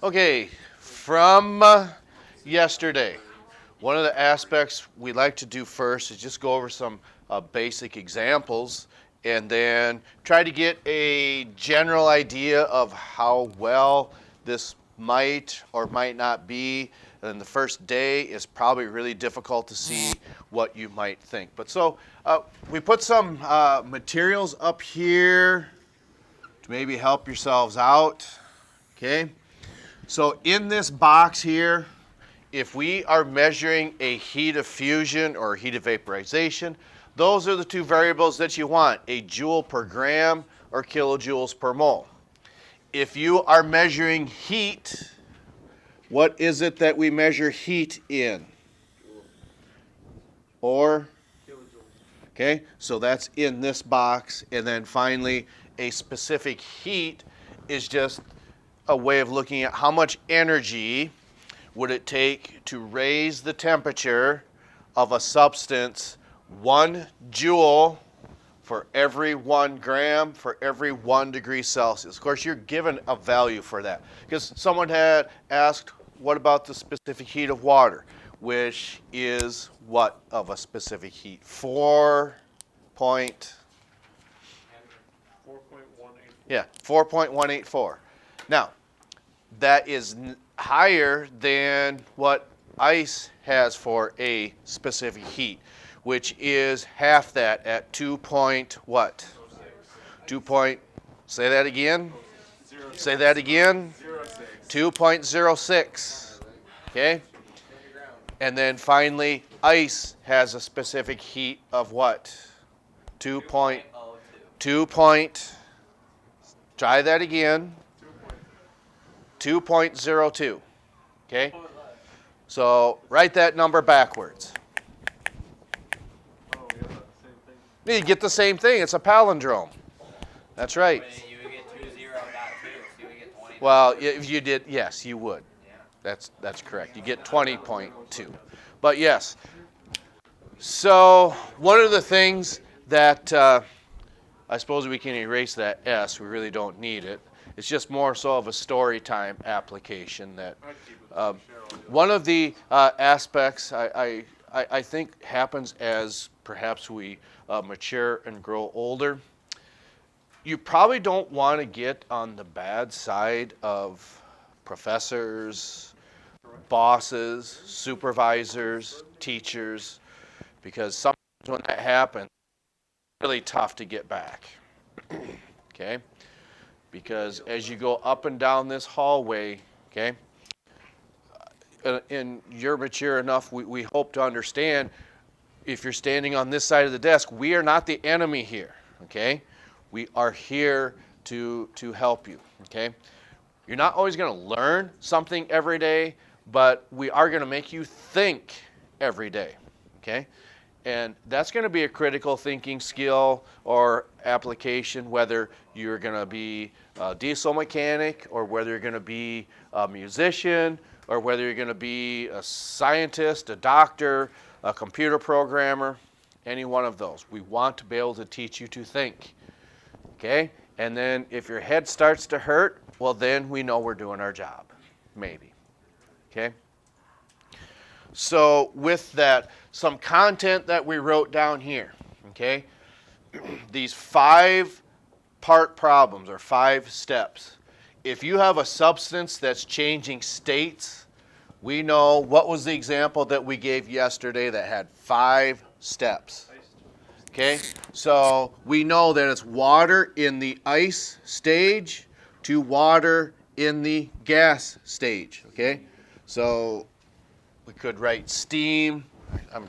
Okay, from yesterday, one of the aspects we like to do first is just go over some basic examples and then try to get a general idea of how well this might or might not be. And the first day is probably really difficult to see what you might think. But so we put some materials up here to maybe help yourselves out. Okay. So in this box here, if we are measuring a heat of fusion or heat of vaporization, those are the two variables that you want, a joule per gram or kilojoules per mole. If you are measuring heat, what is it that we measure heat in? Or? Okay, so that's in this box. And then finally, a specific heat is just a way of looking at how much energy would it take to raise the temperature of a substance 1 joule for every 1 gram for every 1 degree Celsius. Of course, you're given a value for that. Because someone had asked, what about the specific heat of water? Which is what of a specific heat? 4.184. Now, that is higher than what ice has for a specific heat, which is half that at 2 point what? 2 point, say that again? Say that again? 2.06. Okay? And then finally, ice has a specific heat of what? 2 point, try that again. 2.02. Okay? So write that number backwards. You get the same thing. It's a palindrome. That's right. You would get 20.2, so you would get 20. Well, if you did, yes, you would. That's correct. You get 20.2. But yes. So one of the things that I suppose we can erase that S. We really don't need it. It's just more so of a story time application. That one of the aspects I think happens as perhaps we mature and grow older. You probably don't want to get on the bad side of professors, bosses, supervisors, teachers, because sometimes when that happens, it's really tough to get back. Okay? Because as you go up and down this hallway, okay, and you're mature enough, we hope to understand, if you're standing on this side of the desk, we are not the enemy here, okay? We are here to help you, okay? You're not always going to learn something every day, but we are going to make you think every day, okay? And that's going to be a critical thinking skill or application, whether you're going to be a diesel mechanic or whether you're going to be a musician or whether you're going to be a scientist, a doctor, a computer programmer, any one of those. We want to be able to teach you to think, okay? And then if your head starts to hurt, well, then we know we're doing our job, maybe, okay? So with that, some content that we wrote down here, okay? These 5-part problems or 5 steps. If you have a substance that's changing states, we know what was the example that we gave yesterday that had 5 steps. Okay? So we know that it's water in the ice stage to water in the gas stage. Okay? So we could write steam. I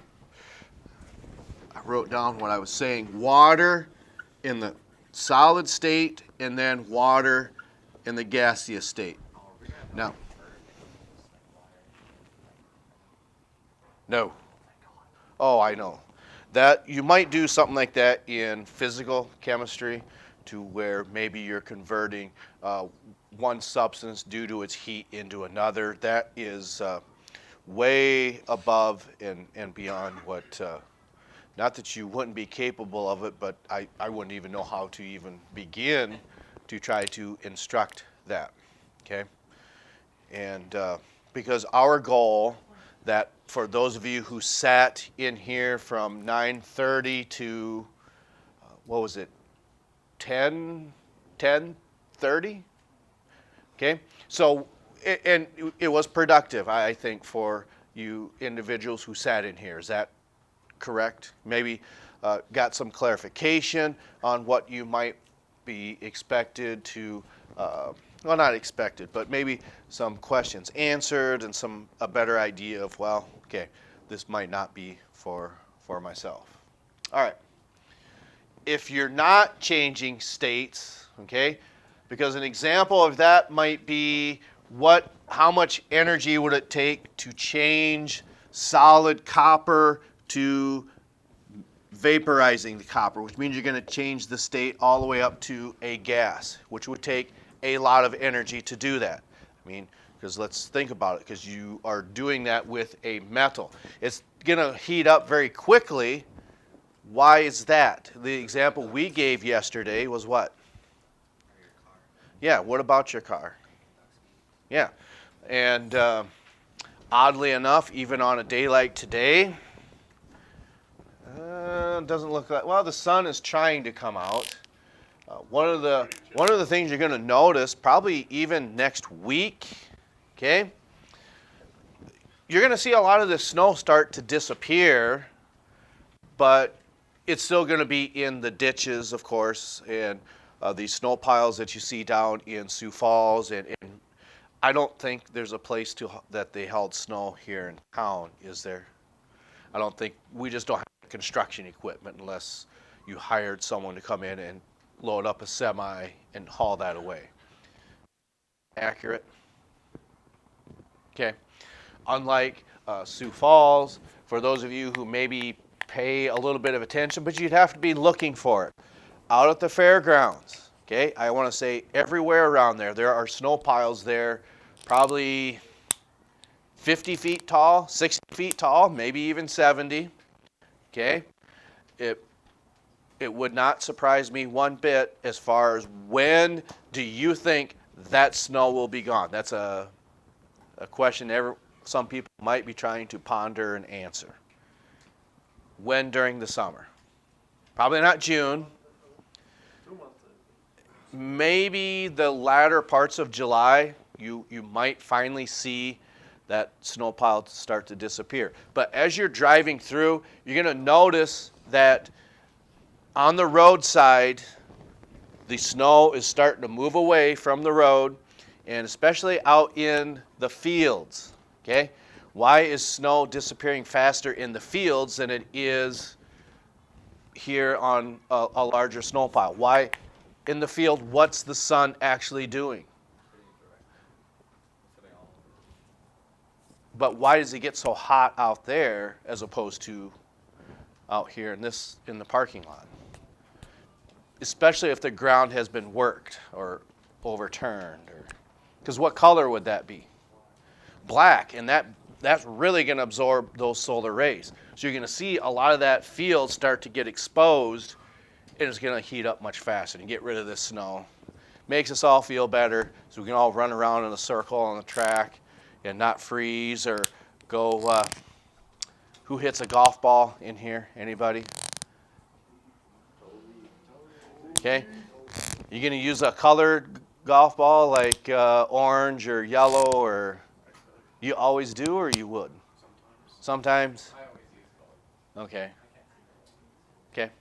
wrote down what I was saying. Water in the solid state and then water in the gaseous state. Now, no. Oh, I know. That you might do something like that in physical chemistry, to where maybe you're converting one substance due to its heat into another. That is way above and beyond what, not that you wouldn't be capable of it, but I wouldn't even know how to even begin to try to instruct that, okay? And because our goal, that for those of you who sat in here from 9:30 to, what was it, 10:30? Okay, so, and it was productive, I think, for you individuals who sat in here. Is that correct? Maybe got some clarification on what you might be expected to, well, not expected, but maybe some questions answered and a better idea of, well, okay, this might not be for myself. All right. If you're not changing states, okay, because an example of that might be how much energy would it take to change solid copper to vaporizing the copper, which means you're going to change the state all the way up to a gas, which would take a lot of energy to do that. I mean, because let's think about it, because you are doing that with a metal. It's going to heat up very quickly. Why is that? The example we gave yesterday was what? Yeah, what about your car? Yeah, and oddly enough, even on a day like today, doesn't look like, well, the sun is trying to come out. One of the things you're going to notice, probably even next week, okay, you're going to see a lot of this snow start to disappear, but it's still going to be in the ditches, of course, and these snow piles that you see down in Sioux Falls, and I don't think there's a place that they held snow here in town, is there? I don't think, we just don't have construction equipment unless you hired someone to come in and load up a semi and haul that away. Accurate? Okay. Unlike Sioux Falls, for those of you who maybe pay a little bit of attention, but you'd have to be looking for it. Out at the fairgrounds, okay, I want to say everywhere around there are snow piles there, probably 50 feet tall, 60 feet tall, maybe even 70. Okay, it would not surprise me one bit as far as when do you think that snow will be gone? That's a question some people might be trying to ponder and answer. When during the summer? Probably not June. Maybe the latter parts of July, you might finally see that snow pile start to disappear. But as you're driving through, you're going to notice that on the roadside, the snow is starting to move away from the road, and especially out in the fields. Okay? Why is snow disappearing faster in the fields than it is here on a larger snow pile? Why in the field, what's the sun actually doing? But why does it get so hot out there as opposed to out here in the parking lot? Especially if the ground has been worked or overturned, because what color would that be? Black, and that's really going to absorb those solar rays. So you're going to see a lot of that field start to get exposed, and it's going to heat up much faster and get rid of this snow. Makes us all feel better, so we can all run around in a circle on the track and not freeze or go. Who hits a golf ball in here? Anybody? Okay. You going to use a colored golf ball like orange or yellow, or you always do, or you would? Sometimes. I always use gold. Okay. Okay.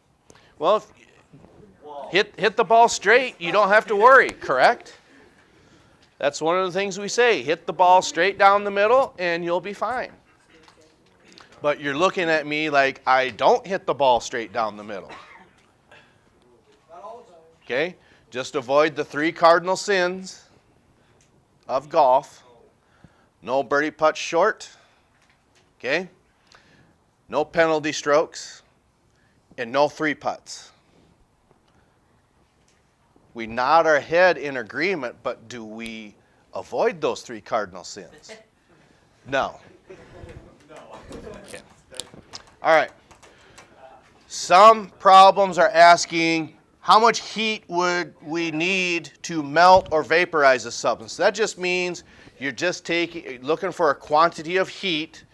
Well, if hit the ball straight, you don't have to worry, correct? That's one of the things we say. Hit the ball straight down the middle, and you'll be fine. But you're looking at me like I don't hit the ball straight down the middle. Okay? Just avoid the 3 cardinal sins of golf. No birdie putt short. Okay? No penalty strokes. And no 3 putts. We nod our head in agreement, but do we avoid those 3 cardinal sins? No. Okay. All right. Some problems are asking, how much heat would we need to melt or vaporize a substance? That just means you're just looking for a quantity of heat,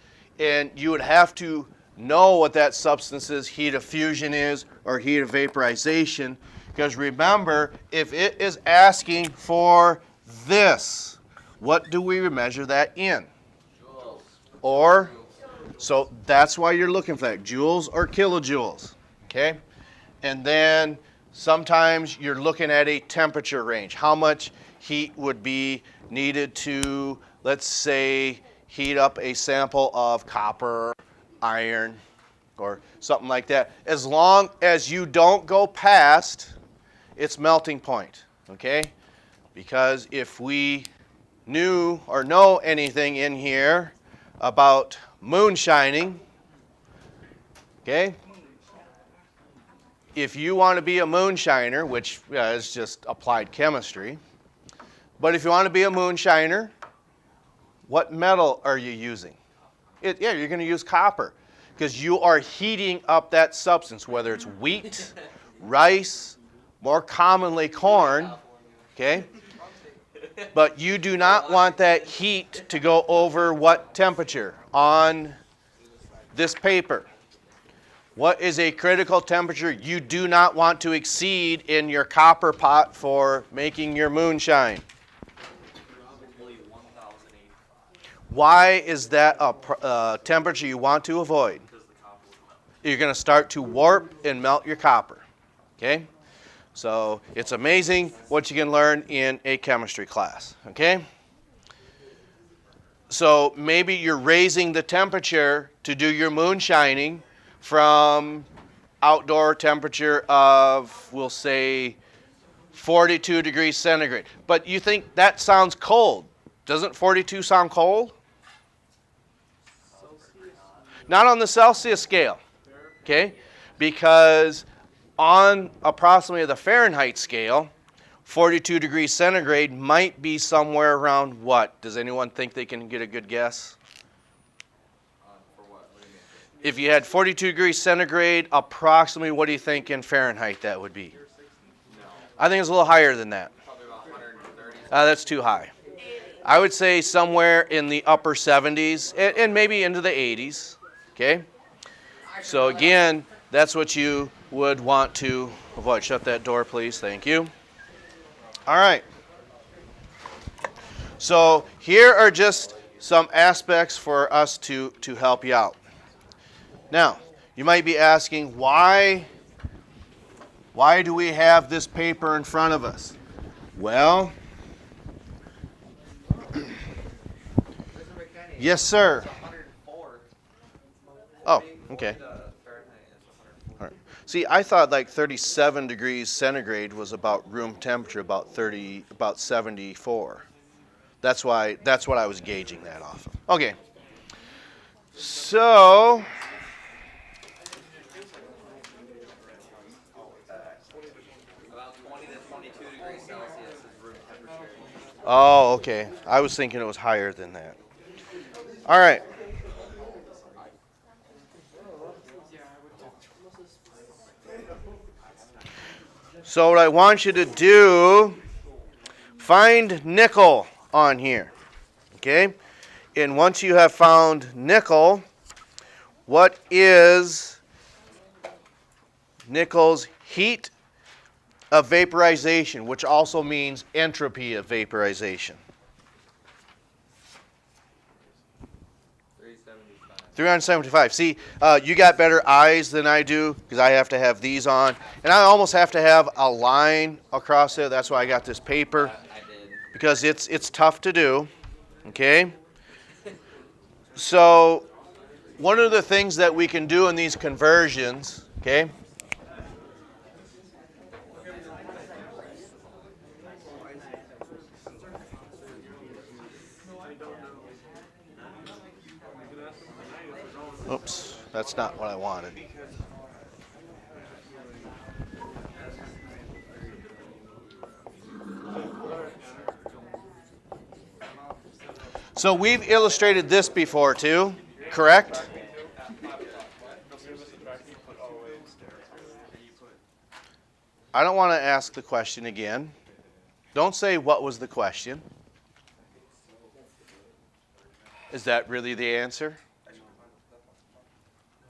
and you would have to know what that substance's heat of fusion is or heat of vaporization. Because remember, if it is asking for this, what do we measure that in? Joules. Or, so that's why you're looking for that, joules or kilojoules, okay? And then sometimes you're looking at a temperature range. How much heat would be needed to, let's say, heat up a sample of copper, iron, or something like that, as long as you don't go past its melting point, okay? Because if we knew or know anything in here about moonshining, okay? If you want to be a moonshiner, which is just applied chemistry, but if you want to be a moonshiner, what metal are you using? Yeah, you're going to use copper because you are heating up that substance, whether it's wheat, rice, more commonly corn, okay? But you do not want that heat to go over what temperature on this paper? What is a critical temperature you do not want to exceed in your copper pot for making your moonshine? Why is that a temperature you want to avoid? You're going to start to warp and melt your copper, okay? So it's amazing what you can learn in a chemistry class, okay? So maybe you're raising the temperature to do your moonshining from outdoor temperature of, we'll say, 42 degrees centigrade. But you think that sounds cold. Doesn't 42 sound cold? Not on the Celsius scale, okay? Because on approximately the Fahrenheit scale, 42 degrees centigrade might be somewhere around what? Does anyone think they can get a good guess? For what? What do you mean? If you had 42 degrees centigrade, approximately what do you think in Fahrenheit that would be? No. I think it's a little higher than that. Probably about 130. That's too high. I would say somewhere in the upper 70s and maybe into the 80s, okay? So again, that's what you would want to avoid. Shut that door, please. Thank you. All right. So here are just some aspects for us to help you out. Now, you might be asking, why do we have this paper in front of us? Well, yes, sir. 104. Oh, okay. Fahrenheit is 104. All right. See, I thought like 37 degrees centigrade was about room temperature, about 74. That's what I was gauging that off of. Okay. So, About 20 to 22 degrees Celsius is room temperature. oh, okay. I was thinking it was higher than that. All right. So what I want you to do, find nickel on here, okay? And once you have found nickel, what is nickel's heat of vaporization, which also means entropy of vaporization? 375. 375. See, you got better eyes than I do because I have to have these on. And I almost have to have a line across there. That's why I got this paper, I did. because it's tough to do, okay? So one of the things that we can do in these conversions, okay? Oops, that's not what I wanted. So we've illustrated this before too, correct? I don't want to ask the question again. Don't say what was the question. Is that really the answer?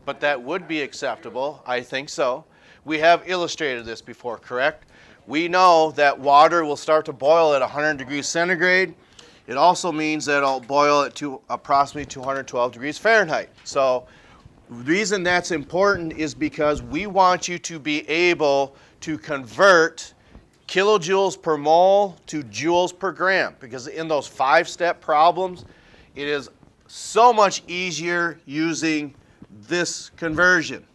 But that would be acceptable. I think so. We have illustrated this before, correct? We know that water will start to boil at 100 degrees centigrade. It also means that it'll boil at approximately 212 degrees Fahrenheit. So the reason that's important is because we want you to be able to convert kilojoules per mole to joules per gram, because in those 5-step problems, it is so much easier using this conversion.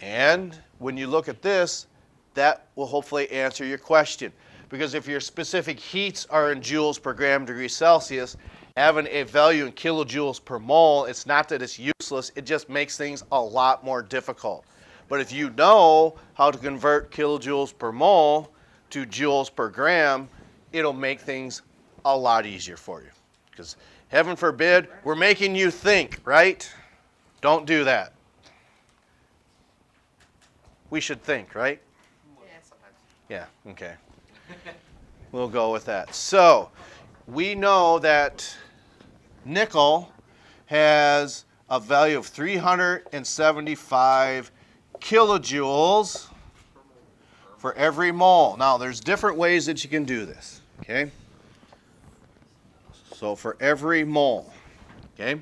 And when you look at this, that will hopefully answer your question. Because if your specific heats are in joules per gram degrees Celsius, having a value in kilojoules per mole, it's not that it's useless, it just makes things a lot more difficult. But if you know how to convert kilojoules per mole to joules per gram, it'll make things a lot easier for you. Because heaven forbid, we're making you think, right? Don't do that. We should think, right? Yeah, sometimes. Yeah, okay. We'll go with that. So, we know that nickel has a value of 375 kilojoules for every mole. Now, there's different ways that you can do this, okay? So, for every mole, okay?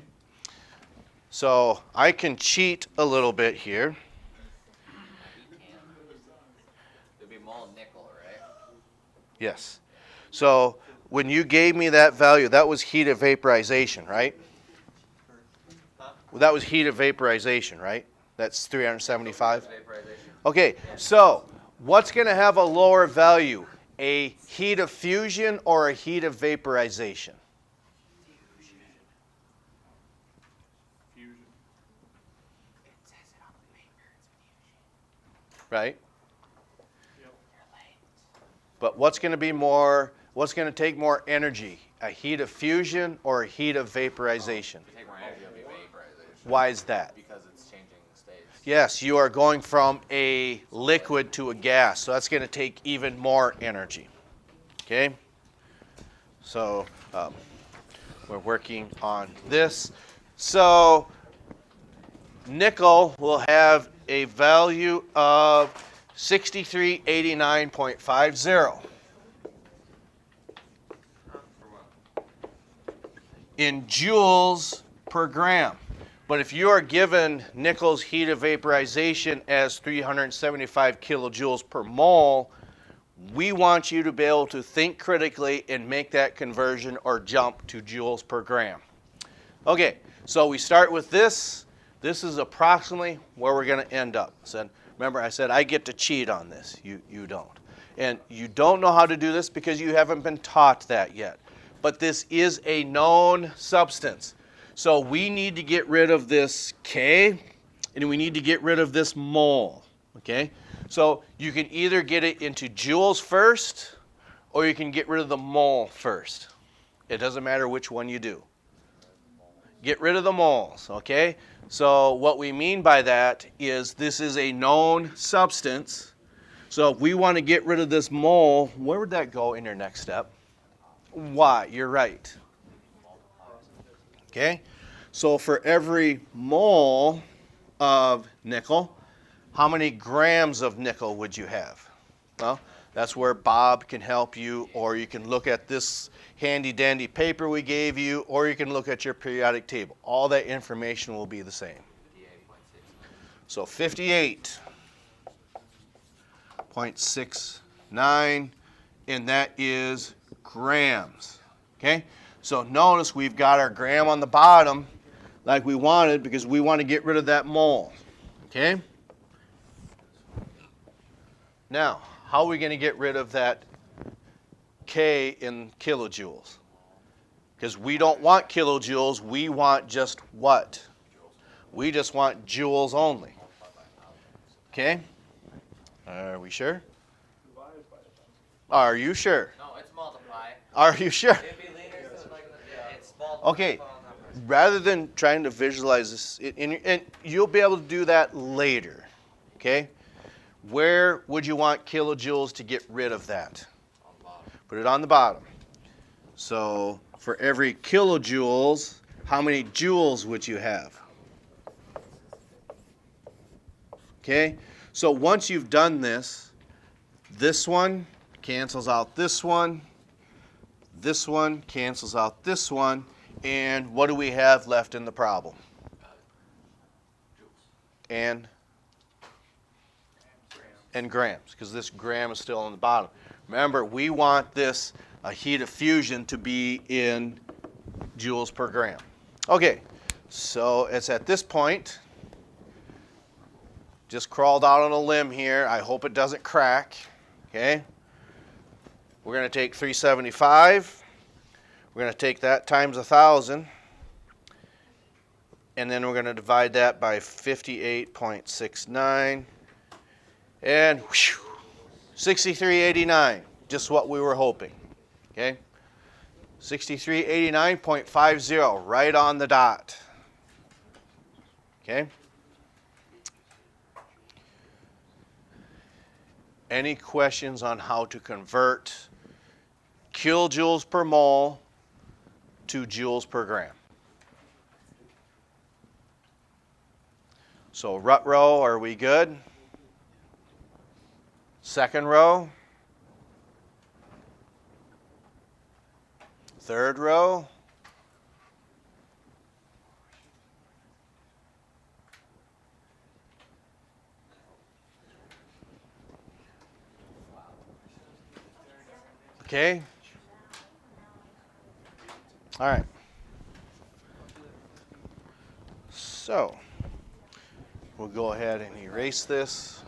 So, I can cheat a little bit here. It'd be mole nickel, right? Yes. So when you gave me that value, that was heat of vaporization, right? Huh? Well, that was heat of vaporization, right? That's 375. Vaporization. Okay, so what's going to have a lower value? A heat of fusion or a heat of vaporization? Fusion. It says it on the paper. It's fusion. Right? Yep. But what's going to be more, what's going to take more energy? A heat of fusion or a heat of vaporization? Take more energy, it'll be vaporization. Why is that? Because it's changing states. Yes, you are going from a liquid to a gas, so that's going to take even more energy. Okay? So we're working on this. So nickel will have a value of 6389.50 in joules per gram. But if you are given nickel's heat of vaporization as 375 kilojoules per mole, we want you to be able to think critically and make that conversion or jump to joules per gram. Okay, so we start with this. This is approximately where we're going to end up. So remember, I said I get to cheat on this. You don't. And you don't know how to do this because you haven't been taught that yet. But this is a known substance. So we need to get rid of this K, and we need to get rid of this mole. Okay? So you can either get it into joules first, or you can get rid of the mole first. It doesn't matter which one you do. Get rid of the moles, okay? So what we mean by that is this is a known substance. So if we want to get rid of this mole, where would that go in your next step? Y, you're right. Okay? So for every mole of nickel, how many grams of nickel would you have? Well, that's where Bob can help you, or you can look at this handy dandy paper we gave you, or you can look at your periodic table. All that information will be the same. 58.6. So 58.69, and that is grams. Okay? So notice we've got our gram on the bottom like we wanted because we want to get rid of that mole. Okay? Now, how are we going to get rid of that K in kilojoules? Because we don't want kilojoules, we want just what? We just want joules only. Okay? Are we sure? Divided by 1,000. Are you sure? No, it's multiply. Are you sure? It'd be liters, so like, yeah, it's multiply. Okay, rather than trying to visualize this, and you'll be able to do that later, okay? Where would you want kilojoules to get rid of that? On the bottom. Put it on the bottom. So for every kilojoules, how many joules would you have? Okay, so once you've done this, this one cancels out this one cancels out this one, and what do we have left in the problem? And grams, because this gram is still on the bottom. Remember, we want this heat of fusion to be in joules per gram. Okay, so it's at this point, just crawled out on a limb here. I hope it doesn't crack. Okay, we're going to take 375. We're going to take that times 1,000. And then we're going to divide that by 58.69. And whew, 63.89, just what we were hoping. Okay, 63.89.50, right on the dot. Okay. Any questions on how to convert kilojoules per mole to joules per gram? So rut row, are we good? Second row? Third row? Okay. All right. So we'll go ahead and erase this.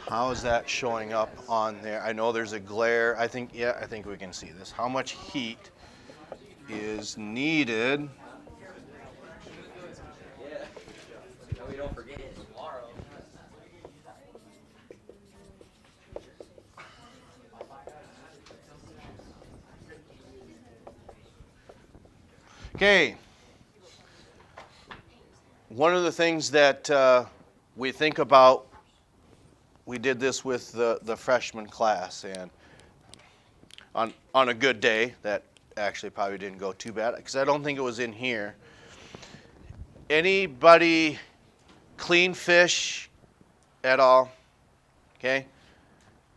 How is that showing up on there? I know there's a glare. I think we can see this. How much heat is needed? Yeah. No, we don't forget it tomorrow. Okay. One of the things that we think about, we did this with the freshman class, and on a good day, that actually probably didn't go too bad, because I don't think it was in here. Anybody clean fish at all? Okay.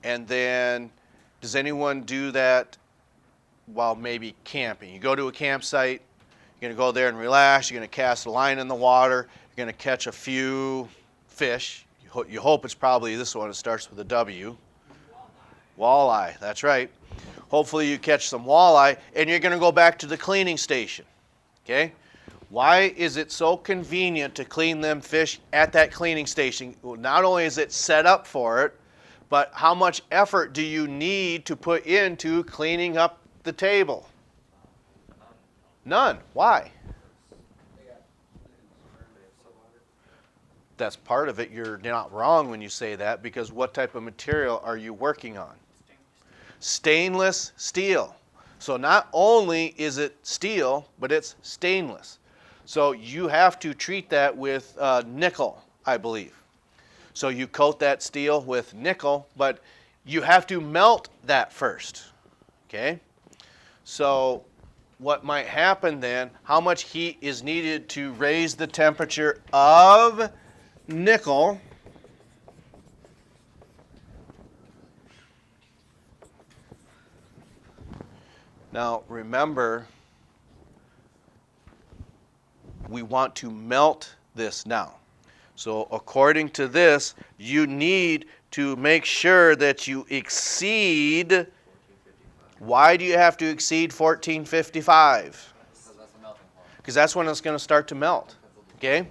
And then, does anyone do that while maybe camping? You go to a campsite, you're going to go there and relax, you're going to cast a line in the water, you're going to catch a few fish. You hope it's probably this one. It starts with a W. Walleye, that's right. Hopefully you catch some walleye, and you're going to go back to the cleaning station. Okay? Why is it so convenient to clean them fish at that cleaning station? Well, not only is it set up for it, but how much effort do you need to put into cleaning up the table? None. Why? That's part of it. You're not wrong when you say that, because what type of material are you working on? Stainless steel. So not only is it steel, but it's stainless. So you have to treat that with nickel, I believe. So you coat that steel with nickel, but you have to melt that first. Okay? So what might happen then, how much heat is needed to raise the temperature of nickel? Now remember, we want to melt this now. So according to this, you need to make sure that you exceed. Why do you have to exceed 1455? Because that's when it's going to start to melt. Okay?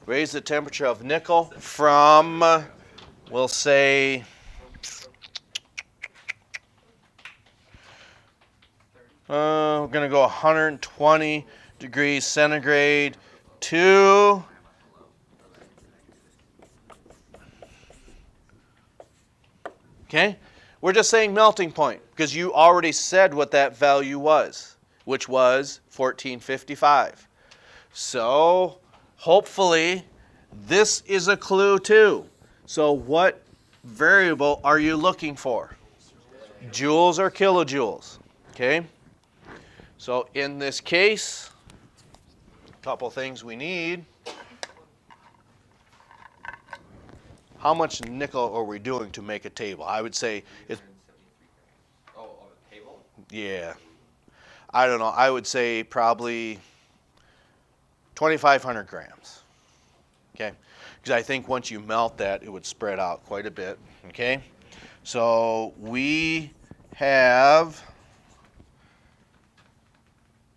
Raise the temperature of nickel from, we'll say, we're going to go 120 degrees centigrade to okay? We're just saying melting point because you already said what that value was, which was 1455. So hopefully this is a clue too. So what variable are you looking for? Joules or kilojoules? Okay? So in this case, a couple things we need. How much nickel are we doing to make a table? I would say it's, Oh, a table? yeah. I don't know. I would say probably 2,500 grams. Okay? Because I think once you melt that, it would spread out quite a bit. Okay? So we have,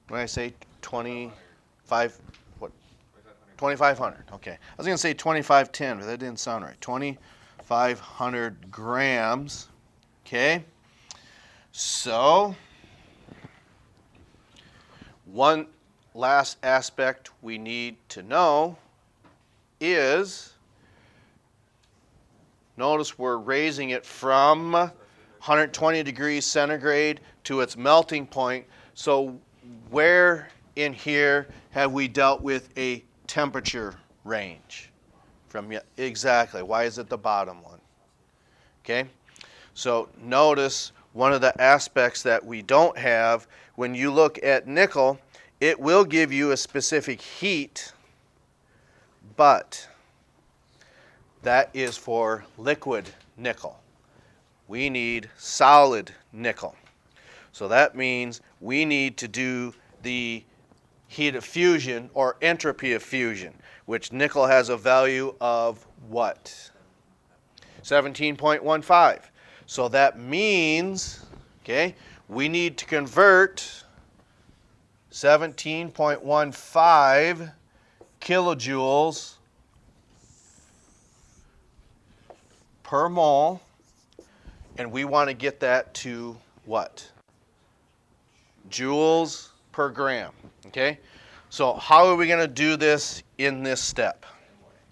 what did I say? 25, what? 2,500. Okay. I was going to say 2,510, but that didn't sound right. 2,500 grams. Okay? So, one last aspect we need to know is, notice we're raising it from 120 degrees centigrade to its melting point. So where in here have we dealt with a temperature range? Exactly. Why is it the bottom one? Okay? So notice one of the aspects that we don't have, when you look at nickel, it will give you a specific heat, but that is for liquid nickel. We need solid nickel. So that means we need to do the heat of fusion or entropy of fusion, which nickel has a value of what? 17.15. So that means, okay, we need to convert 17.15 kilojoules per mole, and we want to get that to what? Joules per gram, okay? So how are we going to do this in this step?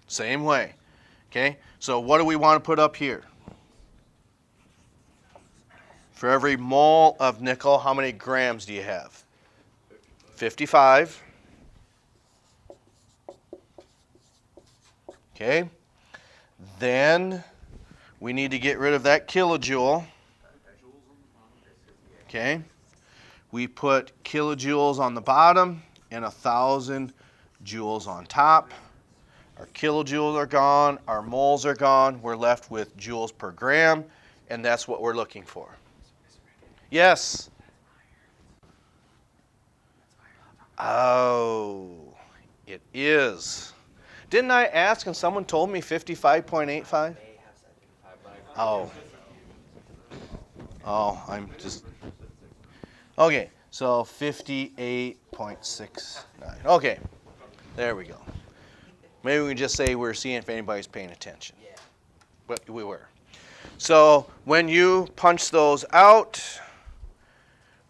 Same way, okay? So what do we want to put up here? For every mole of nickel, how many grams do you have? 55. Okay. Then we need to get rid of that kilojoule. Okay. We put kilojoules on the bottom and 1,000 joules on top. Our kilojoules are gone. Our moles are gone. We're left with joules per gram, and that's what we're looking for. Yes? Oh, it is. Didn't I ask and someone told me 55.85? Oh. Oh, I'm just. Okay, so 58.69. Okay, there we go. Maybe we can just say we're seeing if anybody's paying attention. But we were. So when you punch those out,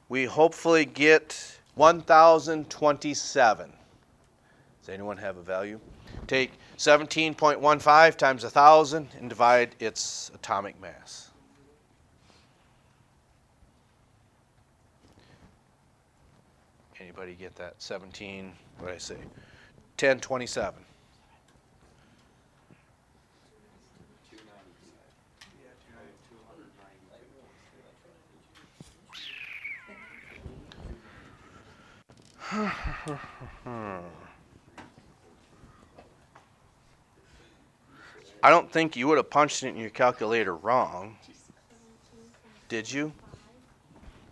we hopefully get 1,027. Does anyone have a value? Take 17.15 times 1,000 and divide its atomic mass. Anybody get that? 17, what did I say? 1027. I don't think you would have punched it in your calculator wrong. Did you?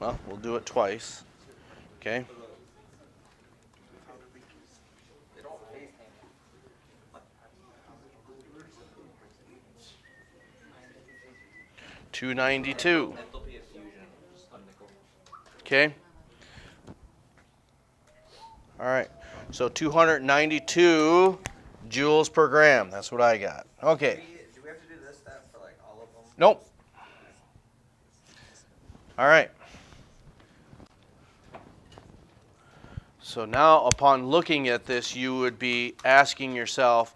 Well, we'll do it twice. Okay. $292. Enthalpy of fusion on nickel. Okay. All right. So 292 joules per gram. That's what I got. Okay. Do we have to do this step for like all of them? Nope. All right. So now upon looking at this, you would be asking yourself,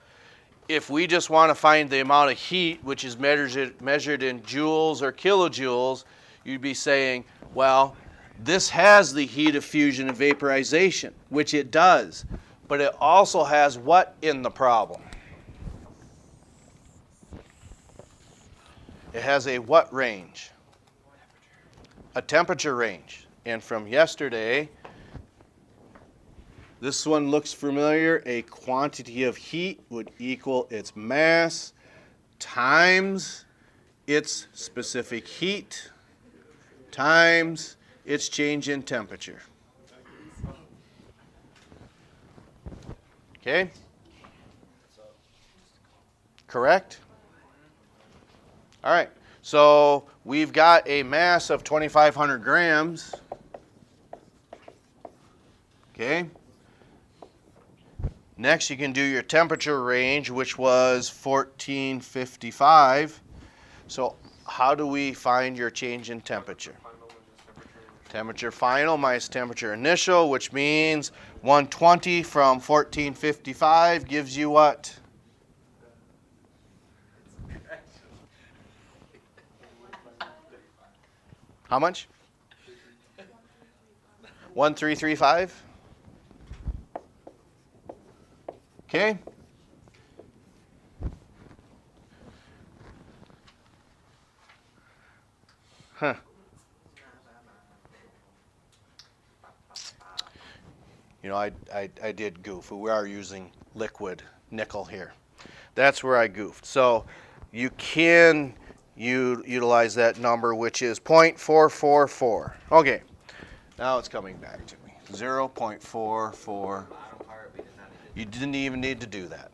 if we just want to find the amount of heat, which is measured in joules or kilojoules, you'd be saying, well, this has the heat of fusion and vaporization, which it does. But it also has what in the problem? It has a what range? A temperature range. And from yesterday, this one looks familiar. A quantity of heat would equal its mass times its specific heat times its change in temperature. Okay? Correct? All right. So we've got a mass of 2,500 grams. Okay? Next, you can do your temperature range, which was 1455. So how do we find your change in temperature? Temperature final minus temperature initial, which means 120 from 1455 gives you what? How much? 1335? Okay. Huh. You know, I did goof. We are using liquid nickel here. That's where I goofed. So you can utilize that number, which is 0.444. Okay. Now it's coming back to me. 0.44. You didn't even need to do that.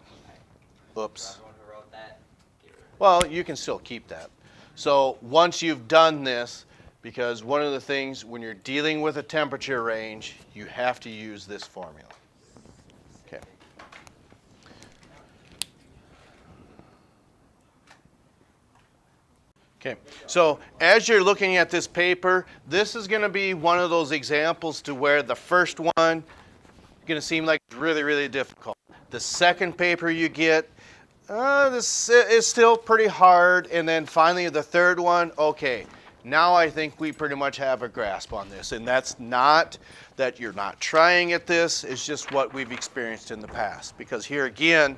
Oops. Well, you can still keep that. So once you've done this, because one of the things when you're dealing with a temperature range, you have to use this formula. Okay. Okay, so as you're looking at this paper, this is going to be one of those examples to where the first one is going to seem like really, really difficult. The second paper you get, this is still pretty hard. And then finally the third one, okay, now I think we pretty much have a grasp on this. And that's not that you're not trying at this, it's just what we've experienced in the past. Because here again,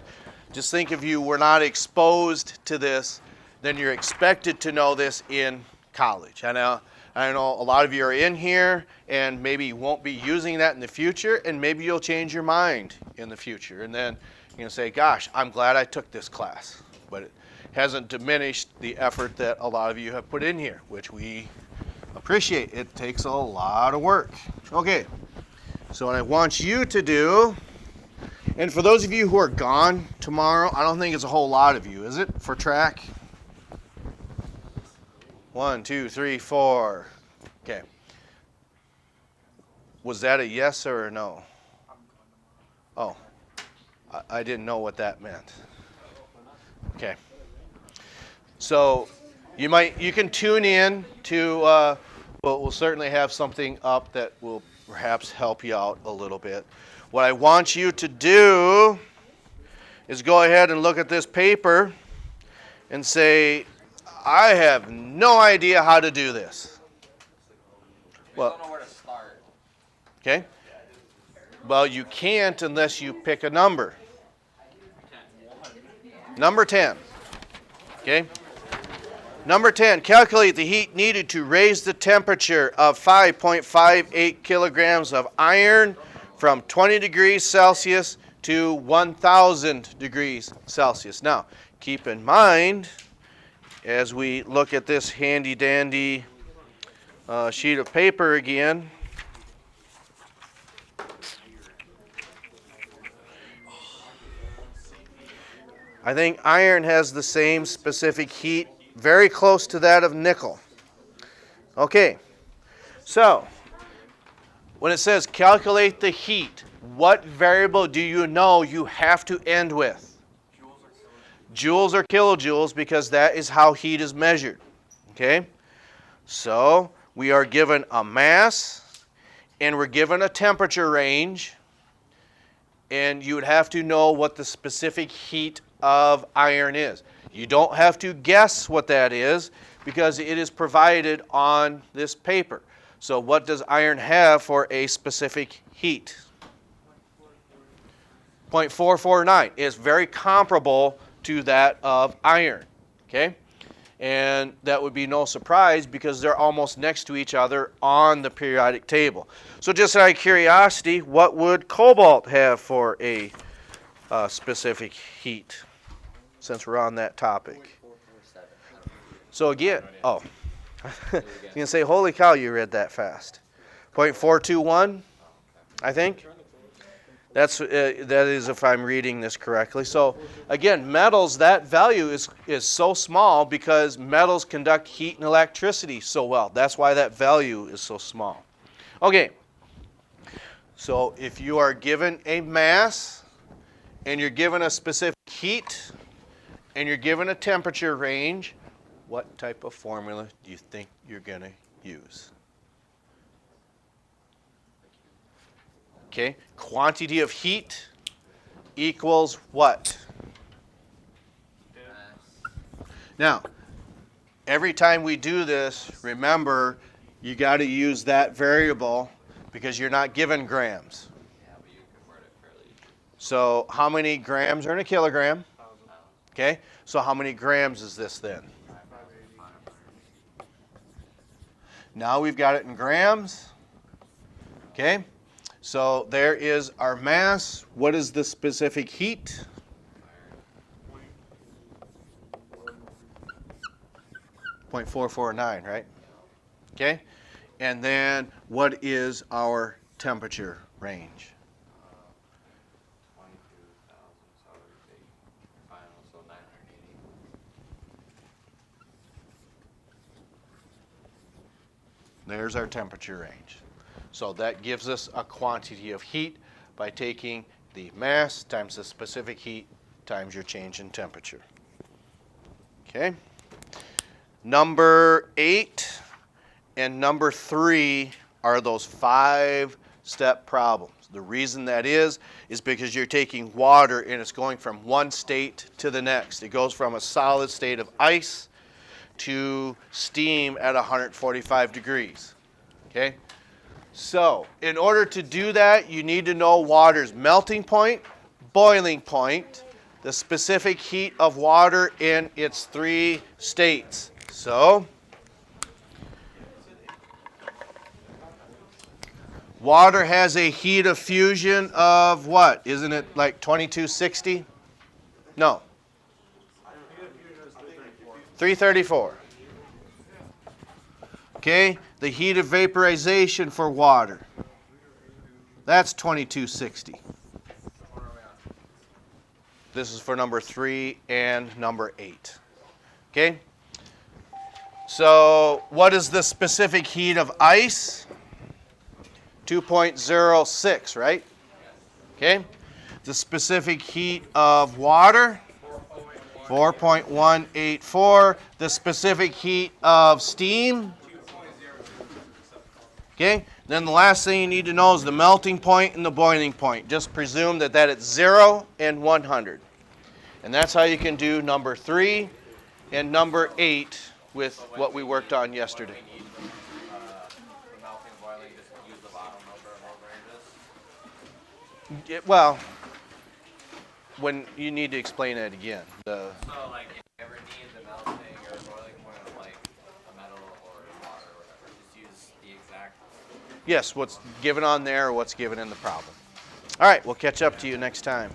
just think if you were not exposed to this, then you're expected to know this in college. I know a lot of you are in here and maybe you won't be using that in the future, and maybe you'll change your mind in the future. And then you're going to say, gosh, I'm glad I took this class. But it hasn't diminished the effort that a lot of you have put in here, which we appreciate. It takes a lot of work. Okay, so what I want you to do, and for those of you who are gone tomorrow, I don't think it's a whole lot of you, is it, for track? 1, 2, 3, 4. Okay. Was that a yes or a no? Oh, I didn't know what that meant. Okay. So you can tune in to. We'll certainly have something up that will perhaps help you out a little bit. What I want you to do is go ahead and look at this paper and say, I have no idea how to do this. We don't know where to start. Okay? Well, you can't unless you pick a number. Number 10. Okay? Number 10, calculate the heat needed to raise the temperature of 5.58 kilograms of iron from 20 degrees Celsius to 1,000 degrees Celsius. Now, keep in mind, as we look at this handy-dandy sheet of paper again, I think iron has the same specific heat, very close to that of nickel. Okay, so when it says calculate the heat, what variable do you know you have to end with? Joules or kilojoules, because that is how heat is measured. Okay? So we are given a mass and we're given a temperature range. and you would have to know what the specific heat of iron is. You don't have to guess what that is because it is provided on this paper. So what does iron have for a specific heat? 0.449 is very comparable to that of iron, okay? And that would be no surprise because they're almost next to each other on the periodic table. So just out of curiosity, what would cobalt have for a specific heat, since we're on that topic? 447. So again, I was going to say, holy cow, you read that fast. 0.421, I think. That is if I'm reading this correctly. So again, metals, that value is so small because metals conduct heat and electricity so well. That's why that value is so small. Okay, so if you are given a mass and you're given a specific heat and you're given a temperature range, what type of formula do you think you're going to use? Okay, quantity of heat equals what? Now, every time we do this, remember, you got to use that variable because you're not given grams. Yeah, but you can word it fairly easy. So how many grams are in a kilogram? Okay, so how many grams is this then? Now we've got it in grams. Okay. So there is our mass. What is the specific heat? 0.449, right? Okay. And then what is our temperature range? 22,000, so it would be final, so 980. There's our temperature range. So that gives us a quantity of heat by taking the mass times the specific heat times your change in temperature. Okay. Number 8 and number 3 are those 5-step problems. The reason that is because you're taking water and it's going from one state to the next. It goes from a solid state of ice to steam at 145 degrees. Okay? So, in order to do that, you need to know water's melting point, boiling point, the specific heat of water in its 3 states. So, water has a heat of fusion of what? Isn't it like 2260? No. 334. Okay, the heat of vaporization for water. That's 2260. This is for number 3 and number 8. Okay? So, what is the specific heat of ice? 2.06, right? Okay? The specific heat of water? 4.184. The specific heat of steam? Okay? Then the last thing you need to know is the melting point and the boiling point. Just presume that it's 0 and 100. And that's how you can do number 3 and number 8 with what we worked on yesterday. We need for melting and boiling, just use the bottom number and low ranges. Well, when you need to explain it again. So, like, if you ever need the melting or boiling point of, like, a metal or water or whatever, just use the exact. Yes, what's given on there or what's given in the problem. All right, we'll catch up to you next time.